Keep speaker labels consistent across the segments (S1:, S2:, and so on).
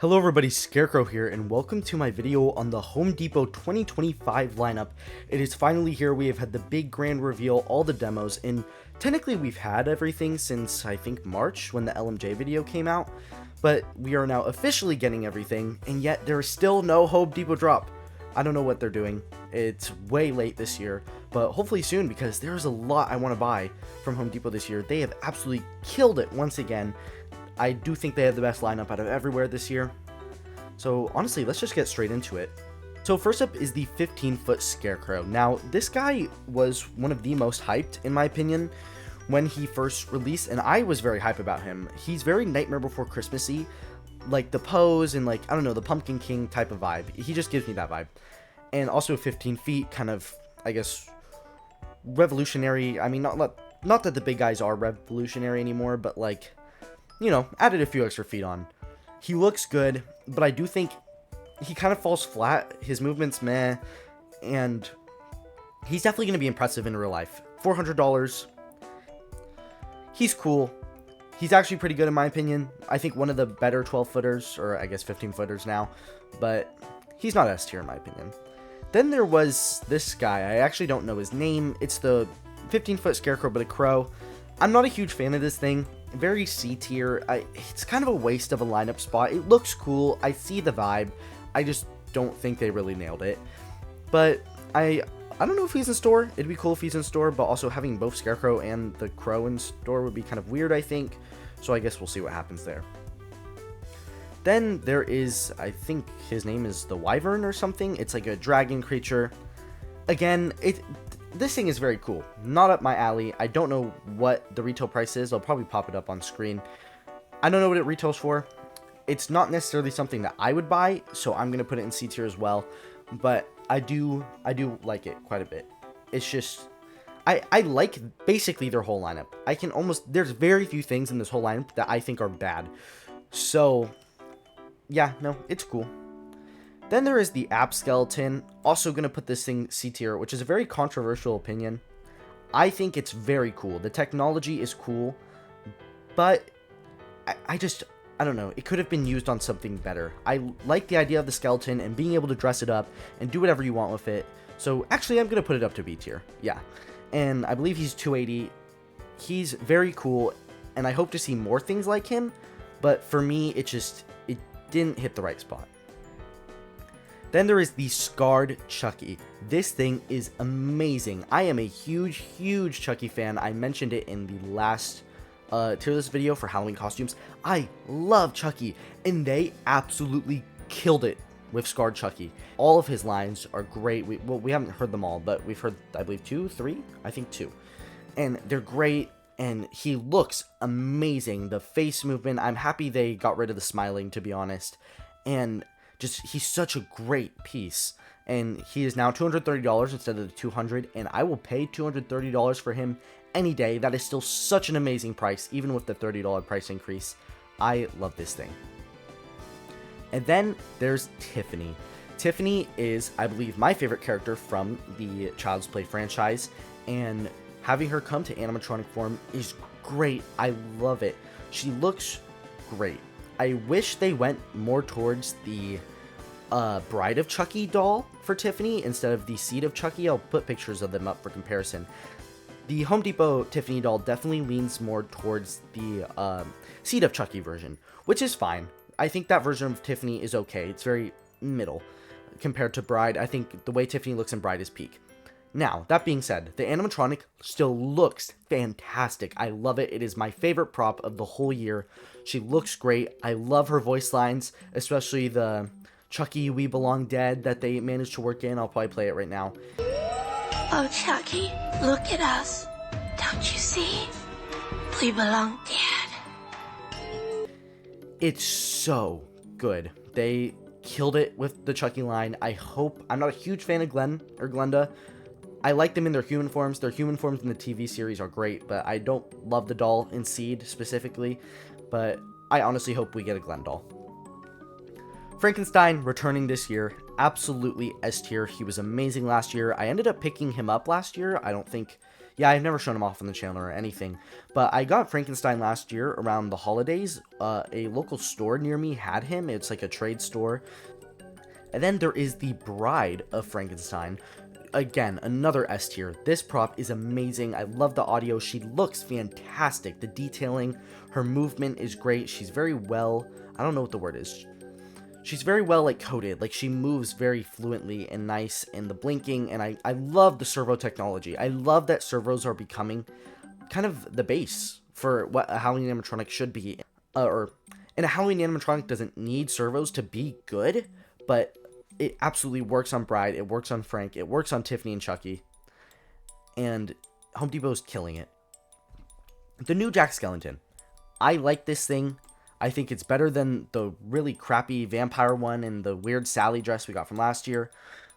S1: Hello everybody, Scarecrow here, and welcome to my video on the Home Depot 2025 lineup. It is finally here. We have had the big grand reveal, all the demos, and technically we've had everything since, I think, March, when the LMJ video came out, but we are now officially getting everything, and yet there is still no Home Depot drop. I don't know what they're doing. It's way late this year, but hopefully soon, because there's a lot I want to buy from Home Depot this year. They have absolutely killed it once again. I do think they have the best lineup out of everywhere this year. So honestly, let's just get straight into it. So first up is the 15-foot Scarecrow. Now, this guy was one of the most hyped, in my opinion, when he first released, and I was very hype about him. He's very Nightmare Before Christmassy, like the pose and, like, I don't know, the Pumpkin King type of vibe. He just gives me that vibe. And also 15 feet, kind of, I guess, revolutionary. I mean, not that the big guys are revolutionary anymore, but, like, you know, added a few extra feet on. He looks good, but I do think he kind of falls flat. His movement's meh, and he's definitely going to be impressive in real life. $400. He's cool. He's actually pretty good in my opinion. I think one of the better 12-footers, or I guess 15-footers now, but he's not S tier in my opinion. Then there was this guy. I actually don't know his name. It's the 15-foot Scarecrow, but a crow. I'm not a huge fan of this thing. Very C tier. It's kind of a waste of a lineup spot. It looks cool. I see the vibe. I just don't think they really nailed it. But I don't know if he's in store. It'd be cool if he's in store, but also having both Scarecrow and the Crow in store would be kind of weird, I think. So I guess we'll see what happens there. Then there is, I think his name is the Wyvern or something. It's like a dragon creature. Again, this thing is very cool. Not up my alley. I don't know what the retail price is. I'll probably pop it up on screen. I don't know what it retails for. It's not necessarily something that I would buy, so I'm going to put it in C tier as well. But I do like it quite a bit. It's just, I like basically their whole lineup. There's very few things in this whole lineup that I think are bad. So, yeah, no, it's cool. Then there is the app skeleton. Also going to put this thing C tier, which is a very controversial opinion. I think it's very cool. The technology is cool, but I don't know. It could have been used on something better. I like the idea of the skeleton and being able to dress it up and do whatever you want with it. So actually, I'm going to put it up to B tier. Yeah. And I believe he's 280. He's very cool, and I hope to see more things like him. But for me, it didn't hit the right spot. Then there is the Scarred Chucky. This thing is amazing. I am a huge Chucky fan. I mentioned it in the last tier list video for Halloween costumes. I love Chucky, and they absolutely killed it with Scarred Chucky. All of his lines are great. We haven't heard them all, but we've heard, I believe, 2, 3? I think 2. And they're great, and he looks amazing. The face movement, I'm happy they got rid of the smiling, to be honest. And he's such a great piece, and he is now $230 instead of the $200, and I will pay $230 for him any day. That is still such an amazing price, even with the $30 price increase. I love this thing. And then there's Tiffany. Tiffany is, I believe, my favorite character from the Child's Play franchise, and having her come to animatronic form is great. I love it. She looks great. I wish they went more towards the Bride of Chucky doll for Tiffany instead of the Seed of Chucky. I'll put pictures of them up for comparison. The Home Depot Tiffany doll definitely leans more towards the Seed of Chucky version, which is fine. I think that version of Tiffany is okay. It's very middle compared to Bride. I think the way Tiffany looks in Bride is peak. Now, that being said, the animatronic still looks fantastic. I love it. It is my favorite prop of the whole year. She looks great. I love her voice lines, especially the Chucky, we belong dead that they managed to work in. I'll probably play it right now.
S2: Oh, Chucky, look at us. Don't you see? We belong dead.
S1: It's so good. They killed it with the Chucky line. I'm not a huge fan of Glenn or Glenda. I like them in their human forms. Their human forms in the TV series are great, but I don't love the doll in Seed specifically. But I honestly hope we get a Glenn doll. Frankenstein returning this year, absolutely S tier. He was amazing last year. I ended up picking him up last year. I don't think Yeah, I've never shown him off on the channel or anything, but I got Frankenstein last year around the holidays. A local store near me had him. It's like a trade store. And then there is the Bride of Frankenstein. Again, another S tier. This prop is amazing. I love the audio. She looks fantastic. The detailing, her movement is great. She's very well, I don't know what the word is. She's very well, like, coded. Like, she moves very fluently and nice in the blinking, and I love the servo technology. I love that servos are becoming kind of the base for what a Halloween animatronic should be. And a Halloween animatronic doesn't need servos to be good, but it absolutely works on Bride, it works on Frank, it works on Tiffany and Chucky, and Home Depot's killing it. The new Jack Skellington. I like this thing. I think it's better than the really crappy vampire one and the weird Sally dress we got from last year.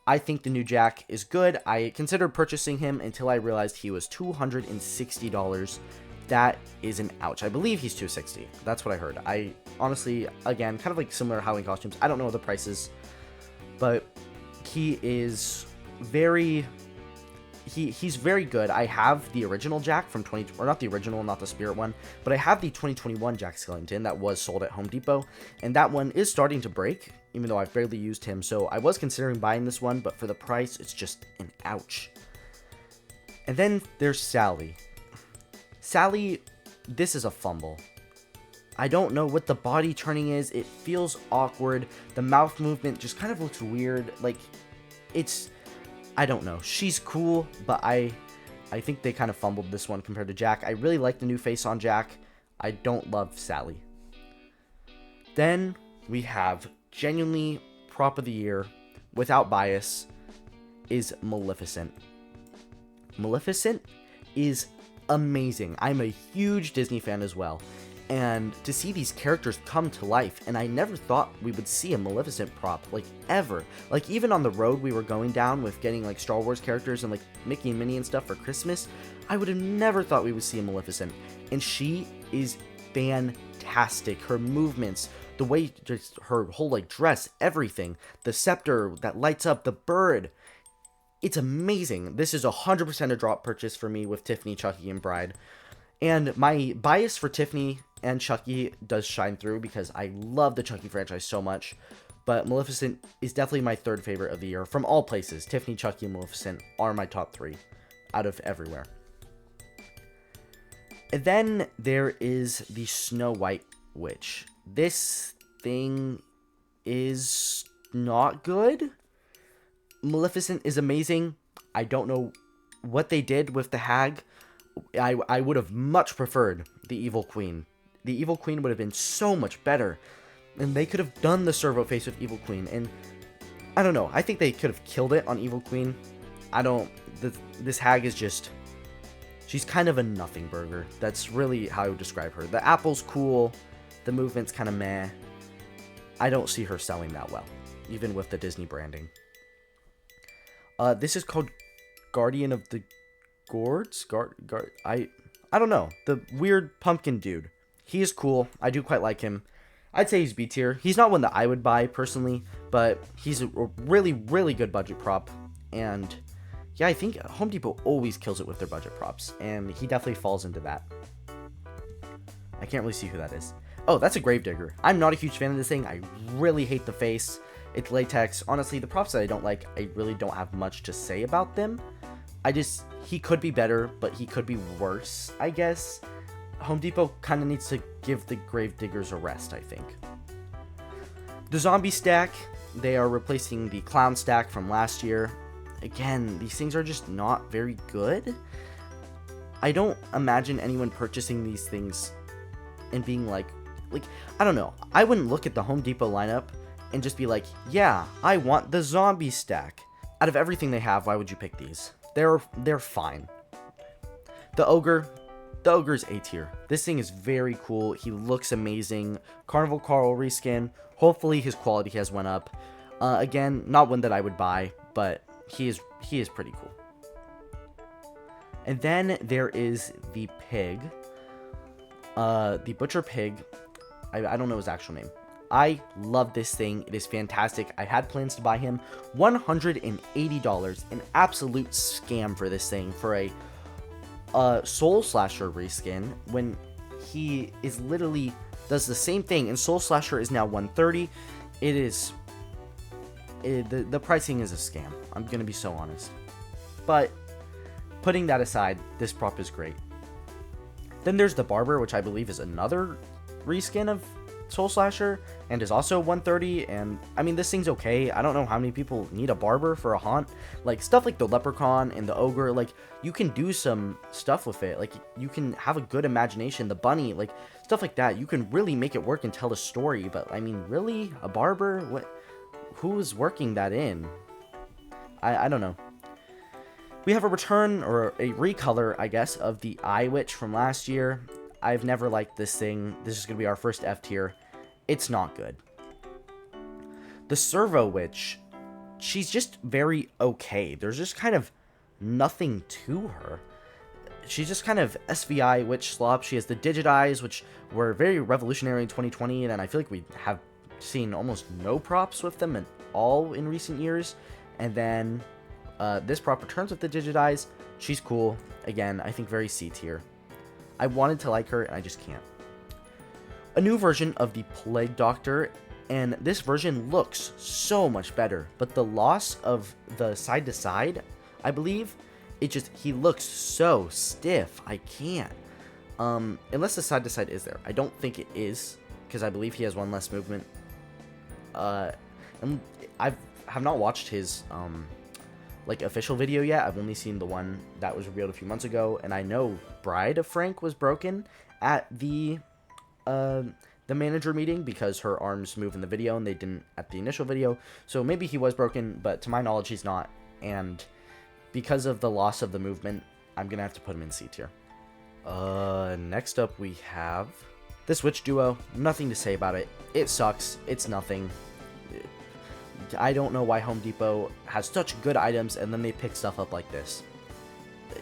S1: I think the new Jack is good. I considered purchasing him until I realized he was $260. That is an ouch. I believe he's $260. That's what I heard. I honestly, again, kind of like similar Halloween costumes. I don't know the prices, but he is very... He's very good. I have the original Jack from or not the original, not the Spirit one, but I have the 2021 Jack Skellington that was sold at Home Depot, and that one is starting to break, even though I've barely used him, so I was considering buying this one, but for the price, it's just an ouch. And then there's Sally. Sally, this is a fumble. I don't know what the body turning is. It feels awkward. The mouth movement just kind of looks weird. Like, it's... I don't know. She's cool, but I think they kind of fumbled this one compared to Jack. I really like the new face on Jack. I don't love Sally. Then we have genuinely prop of the year, without bias, is Maleficent. Maleficent is amazing. I'm a huge Disney fan as well. And to see these characters come to life, and I never thought we would see a Maleficent prop, like, ever. Like, even on the road we were going down with getting, like, Star Wars characters and, like, Mickey and Minnie and stuff for Christmas, I would have never thought we would see a Maleficent. And she is fantastic. Her movements, the way, just her whole, like, dress, everything. The scepter that lights up, the bird. It's amazing. This is 100% a drop purchase for me with Tiffany, Chucky, and Bride. And my bias for Tiffany and Chucky does shine through because I love the Chucky franchise so much. But Maleficent is definitely my third favorite of the year. From all places, Tiffany, Chucky, and Maleficent are my top three out of everywhere. And then there is the Snow White Witch. This thing is not good. Maleficent is amazing. I don't know what they did with the hag. I would have much preferred the Evil Queen. The Evil Queen would have been so much better. And they could have done the servo face with Evil Queen. And I don't know. I think they could have killed it on Evil Queen. This hag is just... She's kind of a nothing burger. That's really how I would describe her. The apple's cool. The movement's kind of meh. I don't see her selling that well. Even with the Disney branding. This is called Guardian of the Gourds? I don't know. The weird pumpkin dude. He is cool. I do quite like him. I'd say he's B tier. He's not one that I would buy personally, but he's a really, really good budget prop. And yeah, I think Home Depot always kills it with their budget props, and he definitely falls into that. I can't really see who that is. Oh, that's a Gravedigger. I'm not a huge fan of this thing. I really hate the face. It's latex. Honestly, the props that I don't like, I really don't have much to say about them. He could be better, but he could be worse, I guess. Home Depot kind of needs to give the Gravediggers a rest, I think. The zombie stack, they are replacing the clown stack from last year. Again, these things are just not very good. I don't imagine anyone purchasing these things and being like, I don't know. I wouldn't look at the Home Depot lineup and just be like, yeah, I want the zombie stack. Out of everything they have, why would you pick these? They're fine. The Ogre's A tier. This thing is very cool. He looks amazing. Carnival Carl reskin. Hopefully his quality has went up. Again, not one that I would buy, but he is pretty cool. And then there is the pig. The butcher pig. I don't know his actual name. I love this thing. It is fantastic. I had plans to buy him. $180. An absolute scam for this thing. For a Soul Slasher reskin when he is literally does the same thing, and Soul Slasher is now 130. The pricing is a scam. I'm gonna be so honest. But putting that aside, this prop is great. Then there's the Barber, which I believe is another reskin of Soul Slasher, and is also 130. And I mean, this thing's okay. I don't know how many people need a Barber for a haunt. Like stuff like the Leprechaun and the Ogre, like you can do some stuff with it. Like you can have a good imagination. The Bunny, like stuff like that. You can really make it work and tell a story. But I mean, really, a Barber? What? Who's working that in? I don't know. We have a return, or a recolor, I guess, of the Eye Witch from last year. I've never liked this thing. This is going to be our first F tier. It's not good. The Servo Witch, she's just very okay. There's just kind of nothing to her. She's just kind of SVI Witch slop. She has the Digit Eyes, which were very revolutionary in 2020, and I feel like we have seen almost no props with them at all in recent years. And then this prop returns with the Digit Eyes. She's cool. Again, I think very C tier. I wanted to like her, and I just can't. A new version of the Plague Doctor, and this version looks so much better, but the loss of the side to side, I believe, he looks so stiff. I can't. Unless the side to side is there. I don't think it is, because I believe he has one less movement. And I have not watched his like official video yet. I've only seen the one that was revealed a few months ago, and I know Bride of Frank was broken at the manager meeting because her arms move in the video and they didn't at the initial video. So maybe he was broken, but to my knowledge he's not, and because of the loss of the movement, I'm gonna have to put him in C tier. Next up we have this Witch Duo. Nothing to say about it. It sucks. It's nothing. I don't know why Home Depot has such good items and then they pick stuff up like this.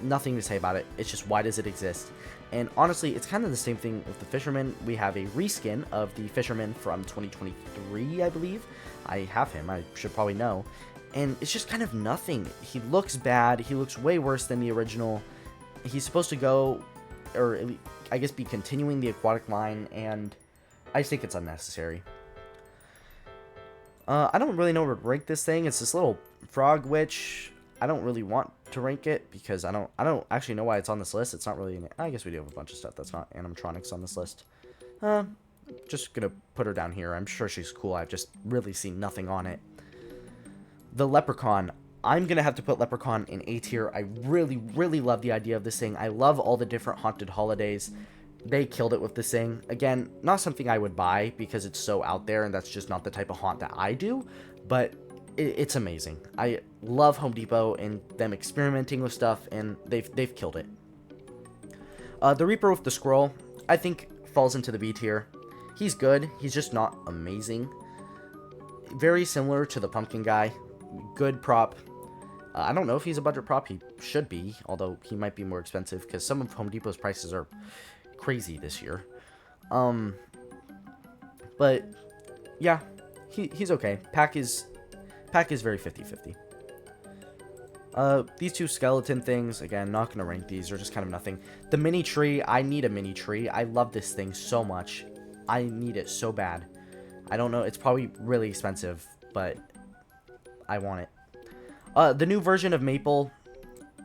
S1: Nothing to say about it. It's just, why does it exist? And honestly, it's kind of the same thing with the Fisherman. We have a reskin of the Fisherman from 2023, I believe. I have him. I should probably know. And it's just kind of nothing. He looks bad. He looks way worse than the original. He's supposed to go, or I guess be continuing the aquatic line, and I just think it's unnecessary. I don't really know where to rank this thing. It's this little frog witch. I don't really want to rank it because I don't actually know why it's on this list. It's not really I guess we do have a bunch of stuff that's not animatronics on this list. Just gonna put her down here. I'm sure she's cool. I've just really seen nothing on it. The Leprechaun. I'm gonna have to put Leprechaun in A tier. I really, really love the idea of this thing. I love all the different haunted holidays. They killed it with this thing. Again, not something I would buy because it's so out there and that's just not the type of haunt that I do, but it's amazing. I love Home Depot and them experimenting with stuff, and they've killed it. The Reaper with the Scroll, I think, falls into the B tier. He's good. He's just not amazing. Very similar to the Pumpkin Guy. Good prop. I don't know if he's a budget prop. He should be, although he might be more expensive because some of Home Depot's prices are crazy this year. But yeah, he's okay. Pack is very 50-50. These two skeleton things, again, not gonna rank these. They're just kind of nothing. The mini tree, I need a mini tree. I love this thing so much. I need it so bad. I don't know, it's probably really expensive, but I want it. The new version of Maple,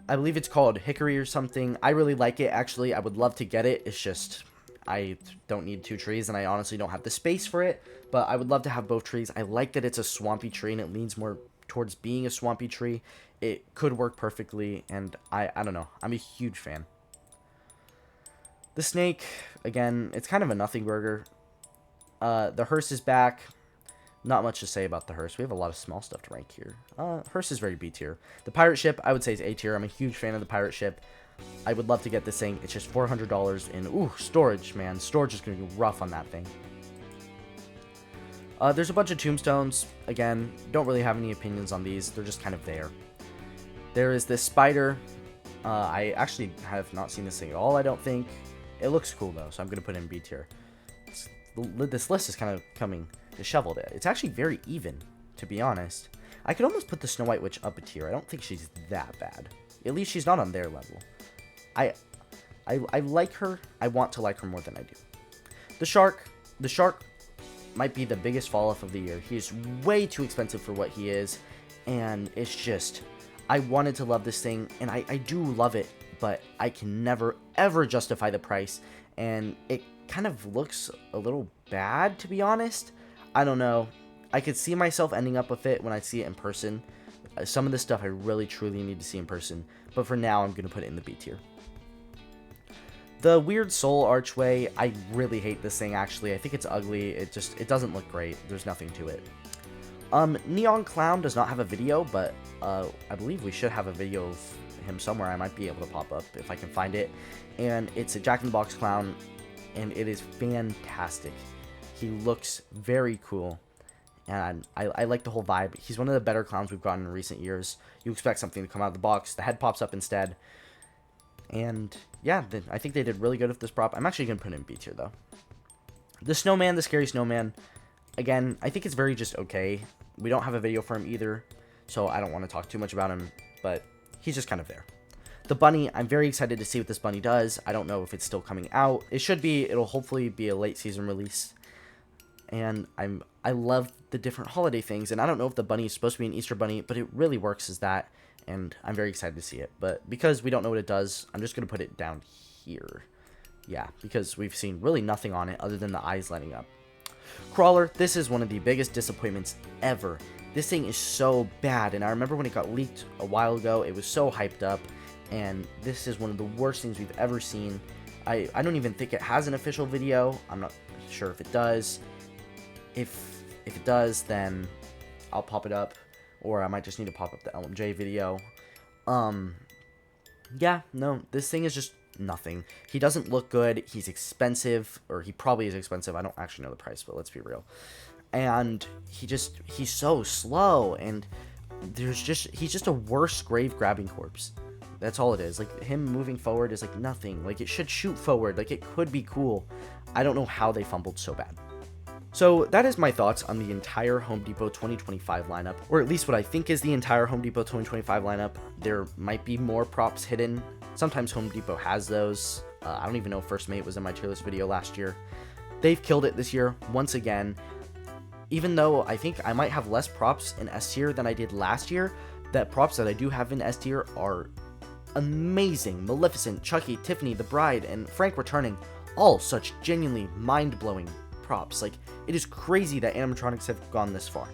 S1: I believe it's called Hickory or something. I really like it, actually. I would love to get it. It's just, I don't need two trees, and I honestly don't have the space for it, but I would love to have both trees. I like that it's a swampy tree, and it leans more towards being a swampy tree. It could work perfectly, and I don't know. I'm a huge fan. The Snake, again, it's kind of a nothing burger. The Hearse is back. Not much to say about the Hearse. We have a lot of small stuff to rank here. Hearse is very B tier. The Pirate Ship, I would say, is A tier. I'm a huge fan of the Pirate Ship. I would love to get this thing. It's just $400, and ooh, storage, man. Storage is going to be rough on that thing. There's a bunch of tombstones. Again, don't really have any opinions on these. They're just kind of there. There is this spider. I actually have not seen this thing at all, I don't think. It looks cool, though, so I'm going to put it in B tier. This list is kind of coming disheveled. It's actually very even, to be honest. I could almost put the Snow White Witch up a tier. I don't think she's that bad. At least she's not on their level. I like her. I want to like her more than I do. The shark might be the biggest fall off of the year. He's way too expensive for what he is, and it's just, I wanted to love this thing, and I do love it, but I can never ever justify the price, and it kind of looks a little bad, to be honest. I don't know. I could see myself ending up with it when I see it in person. Some of this stuff I really truly need to see in person, but for now I'm going to put it in the B tier. The weird soul archway, I really hate this thing actually. I think it's ugly. It doesn't look great. There's nothing to it. Neon Clown does not have a video, but I believe we should have a video of him somewhere. I might be able to pop up if I can find it. And it's a Jack-in-the-Box clown, and it is fantastic. He looks very cool, and I like the whole vibe. He's one of the better clowns we've gotten in recent years. You expect something to come out of the box. The head pops up instead. And yeah, I think they did really good with this prop. I'm actually going to put it in B tier, though. The snowman, the scary snowman, again, I think it's very just okay. We don't have a video for him either, so I don't want to talk too much about him, but he's just kind of there. The bunny, I'm very excited to see what this bunny does. I don't know if it's still coming out. It should be. It'll hopefully be a late season release. And I love the different holiday things, and I don't know if the bunny is supposed to be an Easter bunny, but it really works as that, and I'm very excited to see it. But because we don't know what it does, I'm just going to put it down here. Yeah, because we've seen really nothing on it other than the eyes lighting up. Crawler, this is one of the biggest disappointments ever. This thing is so bad, and I remember when it got leaked a while ago, it was so hyped up, and this is one of the worst things we've ever seen. I don't even think it has an official video. I'm not sure if it does. If it does, then I'll pop it up, or I might just need to pop up the LMJ video. Yeah, no, this thing is just nothing. He doesn't look good. He's expensive, or he probably is expensive. I don't actually know the price, but let's be real. And he's so slow, and he's just a worse grave grabbing corpse. That's all it is. Like, him moving forward is like nothing. Like, it should shoot forward. Like, it could be cool. I don't know how they fumbled so bad. So that is my thoughts on the entire Home Depot 2025 lineup, or at least what I think is the entire Home Depot 2025 lineup. There might be more props hidden. Sometimes Home Depot has those. I don't even know if First Mate was in my tier list video last year. They've killed it this year, once again. Even though I think I might have less props in S tier than I did last year, that props that I do have in S tier are amazing. Maleficent, Chucky, Tiffany, the Bride, and Frank returning. All such genuinely mind-blowing props. Like, it is crazy that animatronics have gone this far.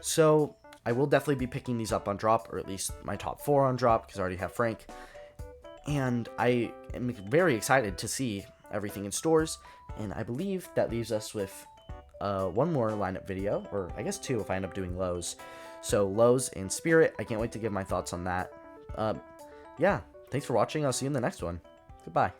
S1: So I will definitely be picking these up on drop, or at least my top 4 on drop, because I already have Frank. And I am very excited to see everything in stores, and I believe that leaves us with one more lineup video, or I guess 2 if I end up doing Lowe's. So Lowe's and Spirit, I can't wait to give my thoughts on that. Yeah, thanks for watching. I'll see you in the next one. Goodbye.